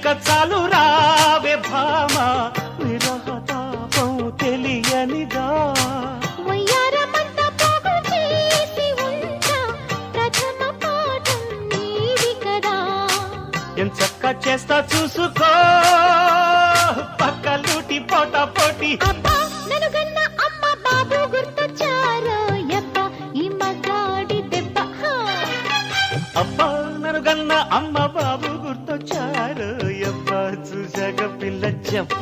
ఇక చాలు రావే భామ విరహతాపం తెలియనిదా వయ్యారమంతా పోగు చేసి ఉంటా ప్రథమ పాఠం నీది కదా ఎంచక్క చేస్తా చూసుకో పక్కలూటి పోటా పోటీ అబ్బా నన్ను గన్న అమ్మ బాబు గుర్తొచ్చారో యబ్బ ఈ మగాడి దెబ్బ అబ్బా నరుగన్న అమ్మ బాబు గుర్తొచ్చారు ఎవ్వ చూసాక పిల్ల చెప్ప